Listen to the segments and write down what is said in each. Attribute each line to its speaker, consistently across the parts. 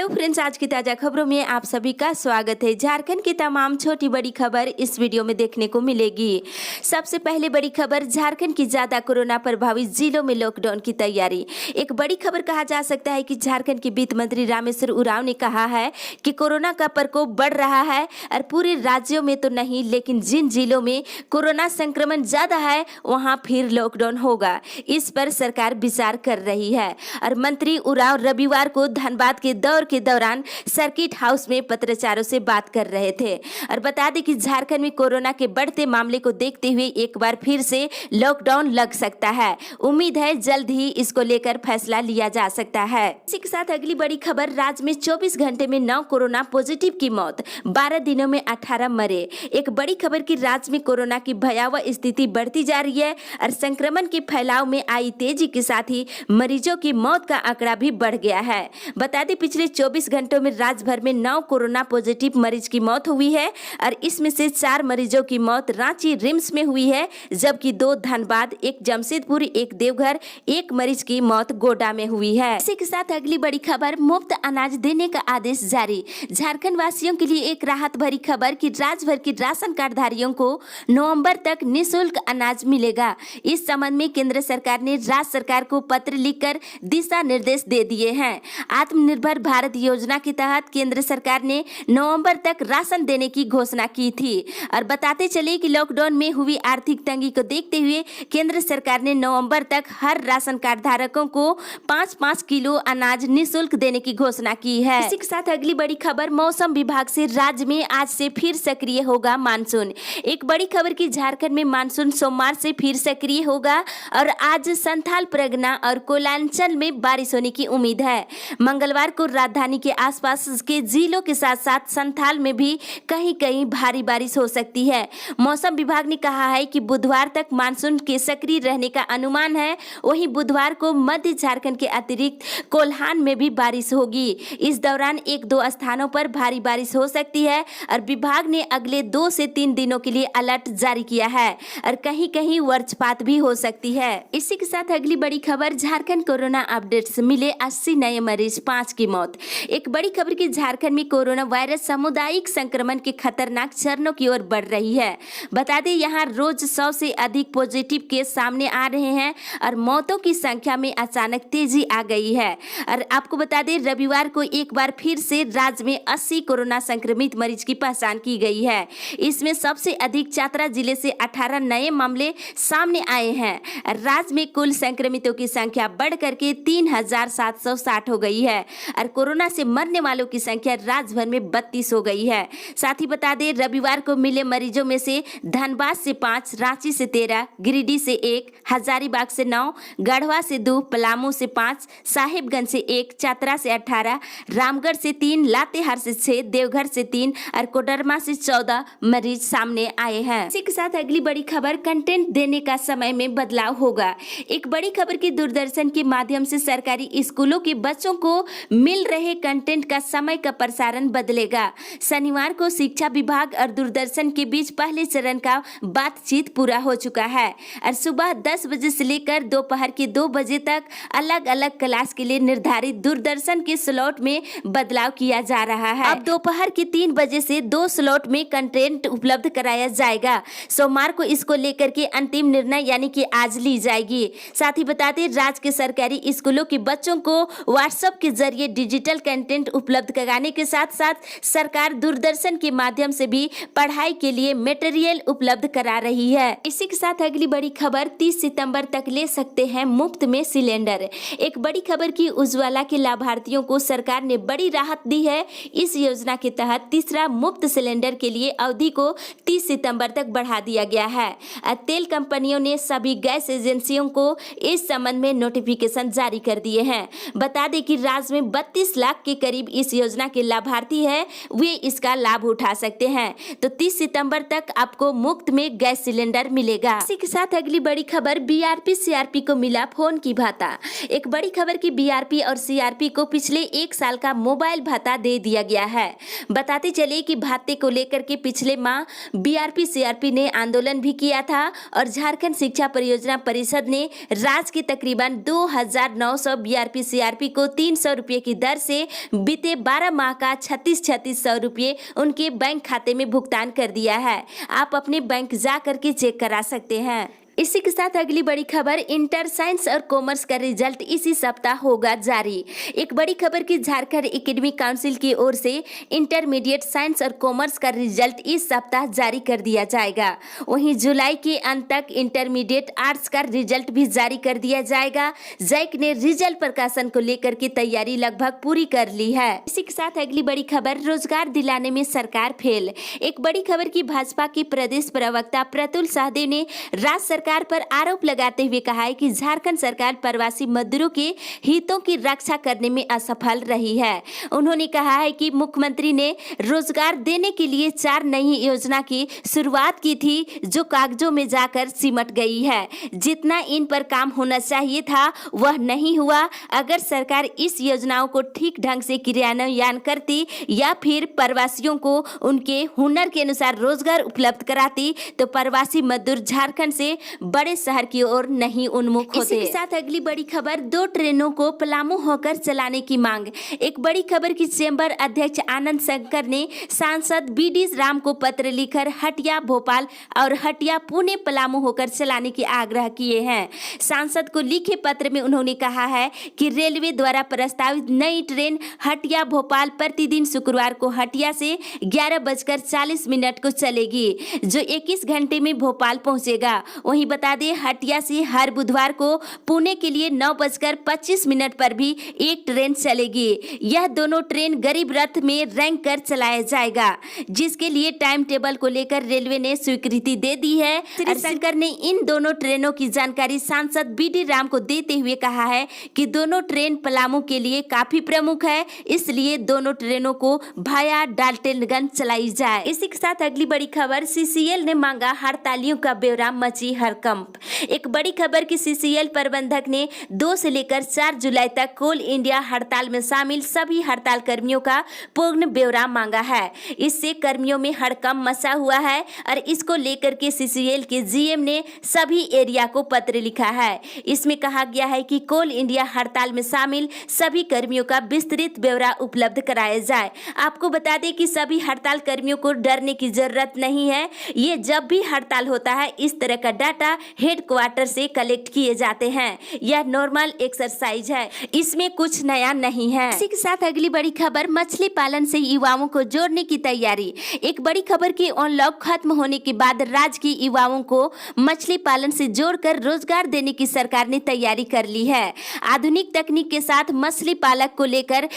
Speaker 1: Hello friends, आज की ताज़ा खबरों में आप सभी का स्वागत है। झारखंड की तमाम छोटी बड़ी खबर इस वीडियो में देखने को मिलेगी। सबसे पहले बड़ी खबर, झारखंड की ज्यादा कोरोना प्रभावित जिलों में लॉकडाउन की तैयारी। एक बड़ी खबर कहा जा सकता है कि झारखंड के वित्त मंत्री रामेश्वर उरांव ने कहा है कि कोरोना का प्रकोप बढ़ रहा है और पूरे राज्यों में तो नहीं, लेकिन जिन जिलों में कोरोना संक्रमण ज्यादा है वहां फिर लॉकडाउन होगा। इस पर सरकार विचार कर रही है। और मंत्री उरांव रविवार को धनबाद के दौर के दौरान सर्किट हाउस में पत्रकारों से बात कर रहे थे। और बता दें कि झारखंड में कोरोना के बढ़ते मामले को देखते हुए एक बार फिर से लॉकडाउन लग सकता है। उम्मीद है जल्द ही इसको लेकर फैसला लिया जा सकता है। इसी के साथ अगली बड़ी खबर, राज्य में 24 घंटे में 9 कोरोना पॉजिटिव की मौत, 12 दिनों में 18 मरे। एक बड़ी खबर की राज्य में कोरोना की भयावह स्थिति बढ़ती जा रही है और संक्रमण के फैलाव में आई तेजी के साथ ही मरीजों की मौत का आंकड़ा भी बढ़ गया है। बता दें पिछले 24 घंटों में राज्य भर में 9 कोरोना पॉजिटिव मरीज की मौत हुई है और इसमें से 4 मरीजों की मौत रांची रिम्स में हुई है, जबकि 2 धनबाद, 1 जमशेदपुर, 1 देवघर, 1 मरीज की मौत गोड्डा में हुई है। इसी के साथ अगली बड़ी खबर, मुफ्त अनाज देने का आदेश जारी। झारखंड वासियों के लिए एक राहत भरी खबर कि राज्य भर के राशन कार्डधारियों को नवंबर तक निःशुल्क अनाज मिलेगा। इस संबंध में केंद्र सरकार ने राज्य सरकार को पत्र लिखकर दिशा निर्देश दे दिए हैं। आत्मनिर्भर भारत योजना के तहत केंद्र सरकार ने नवंबर तक राशन देने की घोषणा की थी। और बताते चले कि लॉकडाउन में हुई आर्थिक तंगी को देखते हुए केंद्र सरकार ने नवंबर तक हर राशन कार्ड धारकों को 5-5 किलो अनाज निःशुल्क देने की घोषणा की है। इसी के साथ अगली बड़ी खबर, मौसम विभाग से राज्य में आज से फिर सक्रिय होगा मानसून। एक बड़ी खबर की झारखंड में मानसून सोमवार से फिर सक्रिय होगा और आज संथाल परगना और कोलांचल में बारिश होने की उम्मीद है। मंगलवार को राजधानी के आसपास के जिलों के साथ साथ संथाल में भी कहीं कहीं भारी बारिश हो सकती है। मौसम विभाग ने कहा है कि बुधवार तक मानसून के सक्रिय रहने का अनुमान है। वहीं बुधवार को मध्य झारखंड के अतिरिक्त कोल्हान में भी बारिश होगी। इस दौरान 1-2 स्थानों पर भारी बारिश हो सकती है और विभाग ने अगले 2 से 3 दिनों के लिए अलर्ट जारी किया है और कहीं कहीं वज्रपात भी हो सकती है। इसी के साथ अगली बड़ी खबर, झारखंड कोरोना अपडेट्स, मिले 80 नए मरीज, 5 की मौत। एक बड़ी खबर की झारखंड में कोरोना वायरस सामुदायिक संक्रमण के खतरनाक चरणों की ओर बढ़ रही है। बता दें यहाँ रोज 100 से अधिक पॉजिटिव केस सामने आ रहे हैं और मौतों की संख्या में अचानक तेजी आ गई है। और आपको बता दें रविवार को एक बार फिर से राज्य में 80 कोरोना संक्रमित मरीज की पहचान की गई है। इसमें सबसे अधिक चतरा जिले से 18 नए मामले सामने आए हैं। राज्य में कुल संक्रमितों की संख्या बढ़ करके 3760 हो गई है और कोरोना से मरने वालों की संख्या राज्य भर में 32 हो गई है। साथ ही बता दें रविवार को मिले मरीजों में से धनबाद से 5, रांची से 13, गिरिडीह से 1, हजारीबाग से 9, गढ़वा से 2, पलामू से 5, साहिबगंज से 1, चतरा से 18, रामगढ़ से 3, लातेहार से 6, देवघर से 3 और कोडरमा से 14 मरीज सामने आए हैं। इसी के साथ अगली बड़ी खबर, कंटेंट देने का समय में बदलाव होगा। एक बड़ी खबर की दूरदर्शन के माध्यम से सरकारी स्कूलों के बच्चों को मिल रहे कंटेंट का समय का प्रसारण बदलेगा। शनिवार को शिक्षा विभाग और दूरदर्शन के बीच पहले चरण का बातचीत पूरा हो चुका है और सुबह 10 बजे से लेकर दोपहर के 2 बजे तक अलग अलग क्लास के लिए निर्धारित दूरदर्शन के स्लॉट में बदलाव किया जा रहा है। अब दोपहर के 3 बजे से 2 स्लॉट में कंटेंट उपलब्ध कराया जाएगा। सोमवार को इसको लेकर के अंतिम निर्णय यानी कि आज ली जाएगी। साथ ही बता दें राज्य के सरकारी स्कूलों के बच्चों को व्हाट्सएप के जरिए डिजिटल कंटेंट उपलब्ध कराने के साथ साथ सरकार दूरदर्शन के माध्यम से भी पढ़ाई के लिए मटेरियल उपलब्ध करा रही है। इसी के साथ अगली बड़ी खबर, 30 सितंबर तक ले सकते हैं मुफ्त में सिलेंडर। एक बड़ी खबर की उज्ज्वला के लाभार्थियों को सरकार ने बड़ी राहत दी है। इस योजना के तहत तीसरा मुफ्त सिलेंडर के लिए अवधि को 30 सितंबर तक बढ़ा दिया गया है। तेल कंपनियों ने सभी गैस एजेंसियों को इस संबंध में नोटिफिकेशन जारी कर दिए हैं। बता दें कि राज्य में 32 लाख के करीब इस योजना के लाभार्थी हैं, वे इसका लाभ उठा सकते हैं। तो 30 सितंबर तक आपको मुफ्त में गैस सिलेंडर मिलेगा। इसी के साथ अगली बड़ी खबर, बीआरपी सीआरपी को मिला फोन की भाता। एक बड़ी खबर की बीआरपी और सीआरपी को पिछले 1 साल का मोबाइल भाता दे दिया गया है। बताते चले कि भाते को लेकर के पिछले माह बीआरपी सीआरपी ने आंदोलन भी किया था और झारखंड शिक्षा परियोजना परिषद ने राज्य के तकरीबन 2900 बीआरपी सीआरपी को 300 रुपये की दर से से बीते 12 माह का 36,600 रुपये उनके बैंक खाते में भुगतान कर दिया है। आप अपने बैंक जा करके चेक करा सकते हैं। इसी के साथ अगली बड़ी खबर, इंटर साइंस और कॉमर्स का रिजल्ट इसी सप्ताह होगा जारी। एक बड़ी खबर की झारखंड एकेडमिक काउंसिल की ओर से इंटरमीडिएट साइंस और कॉमर्स का रिजल्ट इस सप्ताह जारी कर दिया जाएगा। वहीं जुलाई के अंत तक इंटरमीडिएट आर्ट्स का रिजल्ट भी जारी कर दिया जाएगा। जैक ने रिजल्ट प्रकाशन को लेकर की तैयारी लगभग पूरी कर ली है। इसी के साथ अगली बड़ी खबर, रोजगार दिलाने में सरकार फेल। एक बड़ी खबर की भाजपा के प्रदेश प्रवक्ता प्रतुल सहदेव ने राज्य सरकार पर आरोप लगाते हुए कहा है कि झारखंड सरकार प्रवासी मजदूरों के हितों की रक्षा करने में असफल रही है। उन्होंने कहा है कि मुख्यमंत्री ने रोजगार देने के लिए 4 नई योजना की शुरुआत की थी जो कागजों में जाकर सिमट गई है। जितना इन पर काम होना चाहिए था वह नहीं हुआ। अगर सरकार इस योजनाओं को ठीक ढंग से क्रियान्वयन करती या फिर प्रवासियों को उनके हुनर के अनुसार रोजगार उपलब्ध कराती तो प्रवासी मजदूर झारखंड से बड़े शहर की ओर नहीं उन्मुख होते। इसी के साथ अगली बड़ी खबर, 2 ट्रेनों को पलामू होकर चलाने की मांग। एक बड़ी खबर की चेंबर अध्यक्ष आनंद शंकर ने सांसद BD राम को पत्र लिखकर हटिया भोपाल और हटिया पुणे पलामू होकर चलाने की आग्रह किए हैं। सांसद को लिखे पत्र में उन्होंने कहा है कि रेलवे द्वारा प्रस्तावित नई ट्रेन हटिया भोपाल प्रतिदिन शुक्रवार को हटिया से 11:40 को चलेगी जो 21 घंटे में भोपाल पहुंचेगा। वहीं बता दें हटिया से हर बुधवार को पुणे के लिए 9:25 पर भी एक ट्रेन चलेगी। यह दोनों ट्रेन गरीब रथ में रैंक कर चलाया जाएगा जिसके लिए टाइम टेबल को लेकर रेलवे ने स्वीकृति दे दी है। श्री शंकर ने इन दोनों ट्रेनों की जानकारी सांसद BD राम को देते हुए कहा है कि दोनों ट्रेन पलामू के लिए काफी प्रमुख है, इसलिए दोनों ट्रेनों को भाया डाल्टनगंज चलाई जाए। इसी के साथ अगली बड़ी खबर, CCL ने मांगा हड़तालियों का ब्यौरा, मची हड़कंप। एक बड़ी खबर की CCL प्रबंधक ने 2 से लेकर 4 जुलाई तक कोल इंडिया हड़ताल में शामिल सभी हड़ताल कर्मियों का पूर्ण ब्यौरा मांगा है। इससे कर्मियों में हड़कंप मचा हुआ है और इसको लेकर के CCL के GM ने सभी एरिया को पत्र लिखा है। इसमें कहा गया है कि कोल इंडिया हड़ताल में शामिल सभी कर्मियों का विस्तृत ब्यौरा उपलब्ध कराया जाए। आपको बता दें कि सभी हड़ताल कर्मियों को डरने की जरूरत नहीं है। ये जब भी हड़ताल होता है इस तरह का डाटा हेडक्वार्टर से कलेक्ट किए जाते हैं। यह नॉर्मल एक्सरसाइज है, इसमें कुछ नया नहीं है। इसी के साथ अगली बड़ी खबर, मछली पालन से युवाओं को जोड़ने की तैयारी। एक बड़ी खबर की अनलॉक खत्म होने के बाद राज्य के युवाओं को मछली पालन से जोड़कर रोजगार देने की सरकार ने तैयारी कर ली है। आधुनिक तकनीक के साथ मछली पालक को लेकर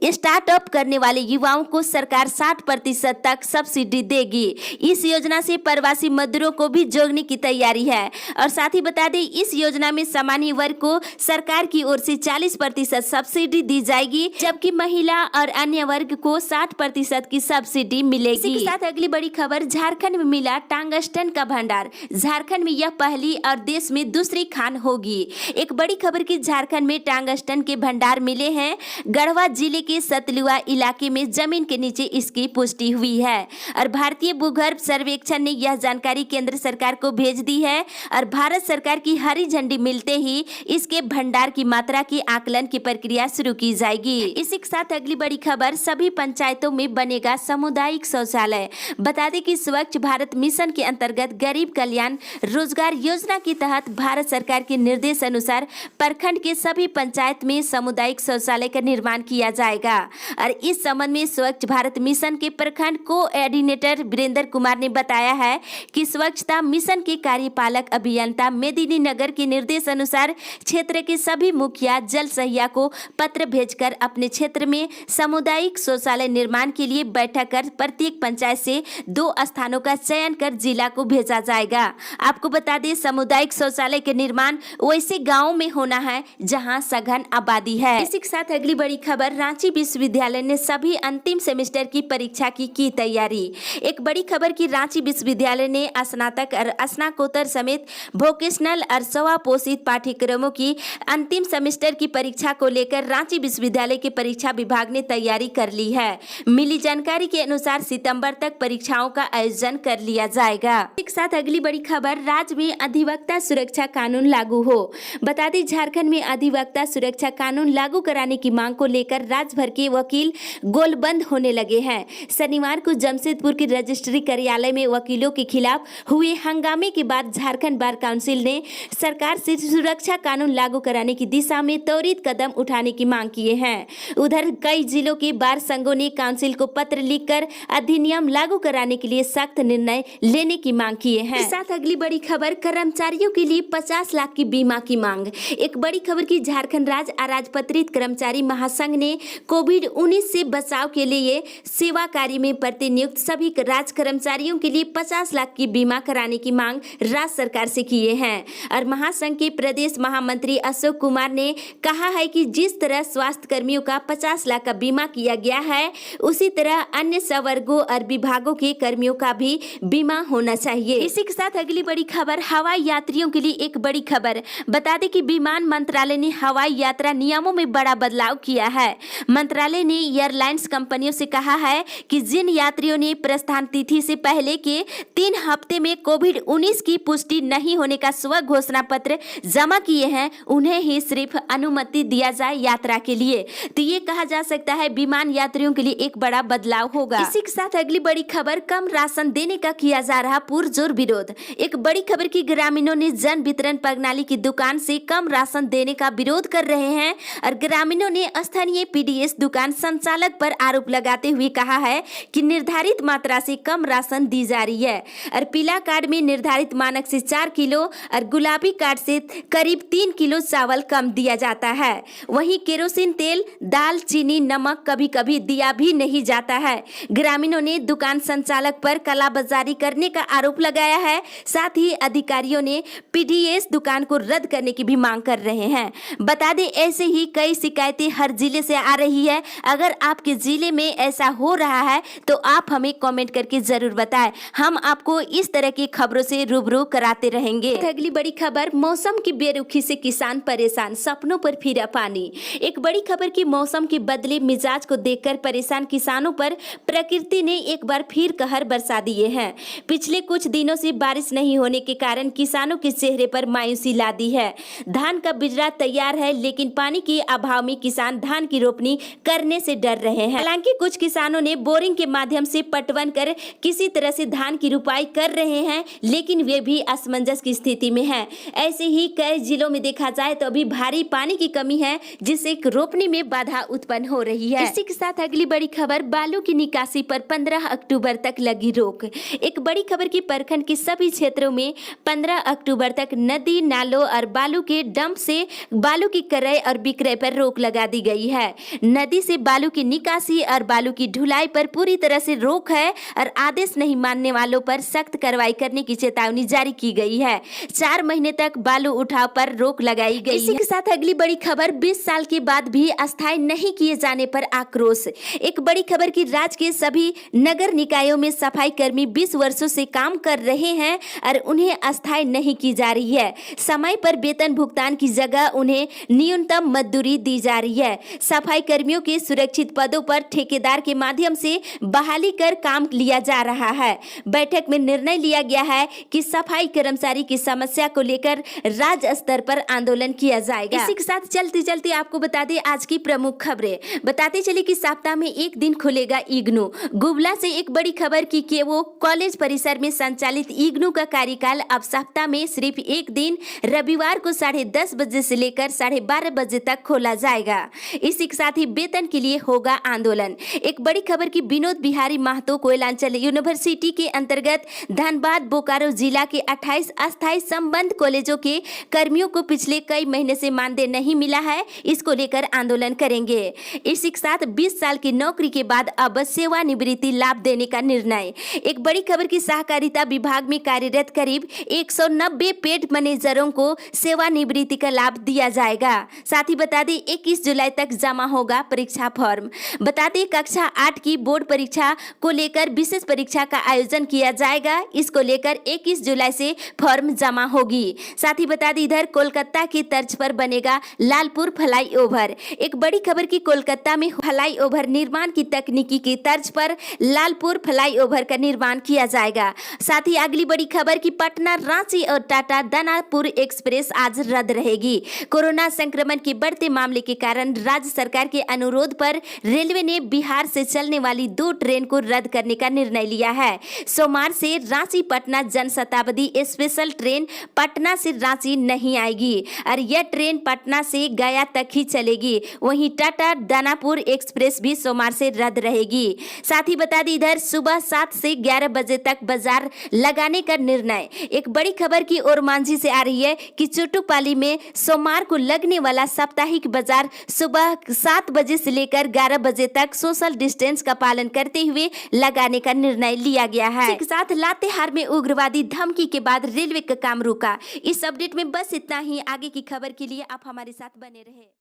Speaker 1: स्टार्टअप करने वाले युवाओं को सरकार 60% तक सब्सिडी देगी। इस योजना से प्रवासी मजदूरों को भी जोड़ने की तैयारी है और साथ ही बता दें इस योजना में सामान्य वर्ग को सरकार की ओर से 40% सब्सिडी दी जाएगी जबकि महिला और अन्य वर्ग को 60% की सब्सिडी मिलेगी। इसी के साथ अगली बड़ी खबर, झारखंड में मिला टंगस्टन का भंडार। झारखंड में यह पहली और देश में दूसरी खान होगी। एक बड़ी खबर की झारखंड में टंगस्टन के भंडार मिले हैं। गढ़वा जिले के सतलुआ इलाके में जमीन के नीचे इसकी पुष्टि हुई है और भारतीय भूगर्भ सर्वेक्षण ने यह जानकारी केंद्र सरकार को भेज दी है और भारत सरकार की हरी झंडी मिलते ही इसके भंडार की मात्रा की आकलन की प्रक्रिया शुरू की जाएगी। इसी के साथ अगली बड़ी खबर, सभी पंचायतों में बनेगा सामुदायिक शौचालय। बता दें कि स्वच्छ भारत मिशन के अंतर्गत गरीब कल्याण रोजगार योजना के तहत भारत सरकार के निर्देश अनुसार प्रखंड के सभी पंचायत में सामुदायिक शौचालय का निर्माण किया जाएगा और इस संबंध में स्वच्छ भारत मिशन के प्रखंड कोऑर्डिनेटर वीरेंद्र कुमार ने बताया है कि स्वच्छता मिशन के कार्यपालक अभियंता मेदिनीनगर के निर्देश अनुसार क्षेत्र के सभी मुखिया जल सहिया को पत्र भेजकर अपने क्षेत्र में सामुदायिक शौचालय निर्माण के लिए बैठक कर प्रत्येक पंचायत से 2 स्थानों का चयन कर जिला को भेजा जाएगा। आपको बता दें सामुदायिक शौचालय के निर्माण वैसे गाँव में होना है जहाँ सघन आबादी है। इसी के साथ अगली बड़ी खबर, रांची विश्वविद्यालय ने सभी अंतिम सेमेस्टर की परीक्षा की तैयारी। एक बड़ी खबर की रांची विश्वविद्यालय ने स्नातक और स्नातकोत्तर समेत वोकेशनल और स्वपोषित पाठ्यक्रमों की अंतिम सेमेस्टर की परीक्षा को लेकर रांची विश्वविद्यालय के परीक्षा विभाग ने तैयारी कर ली है। मिली जानकारी के अनुसार सितंबर तक परीक्षाओं का आयोजन कर लिया जाएगा। एक साथ अगली बड़ी खबर, राज्य में अधिवक्ता सुरक्षा कानून लागू हो। बता दें, झारखंड में अधिवक्ता सुरक्षा कानून लागू कराने की मांग को लेकर राज्य भर के वकील गोलबंद होने लगे हैं। शनिवार को जमशेदपुर के रजिस्ट्री कार्यालय में वकीलों के खिलाफ हुए हंगामे के बाद झारखंड बार काउंसिल ने सरकार से सुरक्षा कानून लागू कराने की दिशा में त्वरित कदम उठाने की मांग किए हैं। उधर कई जिलों के बार संघों ने काउंसिल को पत्र लिखकर अधिनियम लागू कराने के लिए सख्त निर्णय लेने की मांग किए हैं। साथ अगली बड़ी खबर, कर्मचारियों के लिए 50 लाख की बीमा की मांग। एक बड़ी खबर की झारखंड राज्य अराजपत्रित कर्मचारी महासंघ ने कोविड-19 से बचाव के लिए सेवा कार्य में प्रतिनियुक्त सभी राज्य कर्मचारियों के लिए 50 लाख की बीमा कराने की मांग राज्य सरकार से किए हैं। और महासंघ के प्रदेश महामंत्री अशोक कुमार ने कहा है कि जिस तरह स्वास्थ्य कर्मियों का 50 लाख का बीमा किया गया है, उसी तरह अन्य संवर्गों और विभागों के कर्मियों का भी बीमा होना चाहिए। इसी के साथ अगली बड़ी खबर, हवाई यात्रियों के लिए एक बड़ी खबर। बता दें कि विमान मंत्रालय ने हवाई यात्रा नियमों में बड़ा बदलाव किया है। मंत्रालय ने एयरलाइंस कंपनियों से कहा है कि जिन यात्रियों ने प्रस्थान तिथि से पहले के 3 हफ्ते में कोविड-19 की पुष्टि नहीं होने का स्व घोषणा पत्र जमा किए हैं, उन्हें ही सिर्फ अनुमति दिया जाए यात्रा के लिए। तो ये कहा जा सकता है विमान यात्रियों के लिए एक बड़ा बदलाव होगा। इसी के साथ अगली बड़ी खबर, कम राशन देने का किया जा रहा पुरजोर विरोध। एक बड़ी खबर की ग्रामीणों ने जन वितरण प्रणाली की दुकान से कम राशन देने का विरोध कर रहे हैं और ग्रामीणों ने स्थानीय पीडीएस दुकान संचालक पर आरोप लगाते हुए कहा है कि निर्धारित मात्रा से कम राशन दी जा रही है और पीला कार्ड में निर्धारित मानक से 4 किलो और गुलाबी कार्ड से करीब 3 किलो चावल कम दिया जाता है। वहीं केरोसिन तेल, दाल, चीनी, नमक कभी कभी दिया भी नहीं जाता है। ग्रामीणों ने दुकान संचालक पर कालाबाजारी करने का आरोप लगाया है। साथ ही अधिकारियों ने पीडीएस दुकान को रद्द करने की भी मांग कर रहे हैं। बता दें, ऐसे ही कई शिकायतें हर जिले से आ रही है। अगर आपके जिले में ऐसा हो रहा है तो आप हमें कमेंट करके जरूर बताएं। हम आपको इस तरह की खबरों से रूबरू कराते रहेंगे। अगली बड़ी खबर, मौसम की बेरुखी से किसान परेशान, सपनों पर फिरा पानी। एक बड़ी खबर की मौसम के बदले मिजाज को देखकर परेशान किसानों पर प्रकृति ने एक बार फिर कहर बरसा दिए हैं। पिछले कुछ दिनों से बारिश नहीं होने के कारण किसानों के चेहरे पर मायूसी ला दी है। धान का बिजरा तैयार है, लेकिन पानी के अभाव में किसान धान की रोपनी करने से डर रहे हैं। हालांकि कुछ किसानों ने बोरिंग के माध्यम से पटवन कर किसी तरह से धान की रुपाई कर रहे हैं, लेकिन वे भी असमंजस की स्थिति में हैं। ऐसे ही कई जिलों में देखा जाए तो अभी भारी पानी की कमी है, जिससे रोपनी में बाधा उत्पन्न हो रही है। इसी के साथ अगली बड़ी खबर, बालू की निकासी पर 15 अक्टूबर तक लगी रोक। एक बड़ी खबर की प्रखंड के सभी क्षेत्रों में 15 अक्टूबर तक नदी, नालों और बालू के डंप से बालू की क्रय और विक्रय पर रोक लगा दी गई है। नदी से बालू की निकासी और बालू की ढुलाई पर पूरी तरह से रोक है और आदेश नहीं मानने वालों पर सख्त कार्रवाई करने की चेतावनी जारी की गई है। 4 महीने तक बालू उठाव पर रोक लगाई गई। इसी के साथ अगली बड़ी खबर, 20 साल के बाद भी अस्थायी नहीं किए जाने पर आक्रोश। एक बड़ी खबर की राज्य के सभी नगर निकायों में सफाई कर्मी 20 वर्षों से काम कर रहे हैं और उन्हें अस्थायी नहीं की जा रही है। समय पर वेतन भुगतान की जगह उन्हें न्यूनतम मजदूरी दी जा रही है। सफाई कर्मियों के सुरक्षित पदों पर ठेकेदार के माध्यम से बहाली कर काम लिया जा रहा है। बैठक में निर्णय लिया गया है कि सफाई कर्मचारी की समस्या को लेकर राज्य स्तर पर आंदोलन किया जाएगा। इसी के साथ चलते चलते आपको बता दें आज की प्रमुख खबरें। बताते चले कि सप्ताह में एक दिन खुलेगा इग्नू। गुबला से एक बड़ी खबर की कि वो कॉलेज परिसर में संचालित इग्नू का कार्यकाल अब सप्ताह में सिर्फ एक दिन रविवार को 10:30 बजे से लेकर 12:30 बजे तक खोला जाएगा। इसी के साथ ही वेतन के लिए होगा आंदोलन। एक बड़ी खबर की विनोद बिहारी महतो कोयलांचल यूनिवर्सिटी के अंतर्गत धनबाद बोकारो जिला के 28 अस्थायी संबंध कॉलेजों के कर्मियों को पिछले कई महीने से मानदेय नहीं मिला है, इसको लेकर आंदोलन करेंगे। इसी के साथ 20 साल की नौकरी के बाद अब सेवानिवृत्ति लाभ देने का निर्णय। एक बड़ी खबर की सहकारिता विभाग में कार्यरत करीब 190 पेड मैनेजरों को सेवानिवृत्ति का लाभ दिया जाएगा। साथ ही बता दें 21 जुलाई तक जमा होगा परीक्षा फॉर्म। बता दें कक्षा 8 की बोर्ड परीक्षा को लेकर विशेष परीक्षा का आयोजन किया जाएगा। इसको लेकर 21 जुलाई से से फॉर्म जमा होगी। साथ ही बता दी इधर कोलकाता की तर्ज पर बनेगा लालपुर फ्लाईओवर। एक बड़ी खबर की कोलकाता में फ्लाईओवर निर्माण की तकनीकी की तर्ज पर लालपुर फ्लाईओवर का निर्माण किया जाएगा। साथ ही अगली बड़ी खबर की पटना रांची और टाटा दानापुर एक्सप्रेस आज रद्द रहेगी। कोरोना संक्रमण के बढ़ते मामले के कारण राज्य सरकार के अनुरोध पर रेलवे ने बिहार से चलने वाली 2 ट्रेन को रद्द करने का निर्णय लिया है। सोमवार से रांची पटना जनशताब्दी स्पेशल ट्रेन पटना से रांची नहीं आएगी और यह ट्रेन पटना से गया तक ही चलेगी। वहीं टाटा दानापुर एक्सप्रेस भी सोमवार से रद्द रहेगी। साथ ही बता दी इधर सुबह 7 से 11 बजे तक बाजार लगाने का निर्णय। एक बड़ी खबर की ओर मांझी से आ रही है कि चुटुपाली में सोमवार को लगने वाला साप्ताहिक बाजार सुबह 7 बजे से लेकर 11 बजे तक सोशल डिस्टेंस का पालन करते हुए लगाने का निर्णय लिया गया है। इसके साथ लातेहार में उग्रवादी धमकी के बाद रेलवे का काम रुका। इस अपडेट में बस इतना ही। आगे की खबर के लिए आप हमारे साथ बने रहे।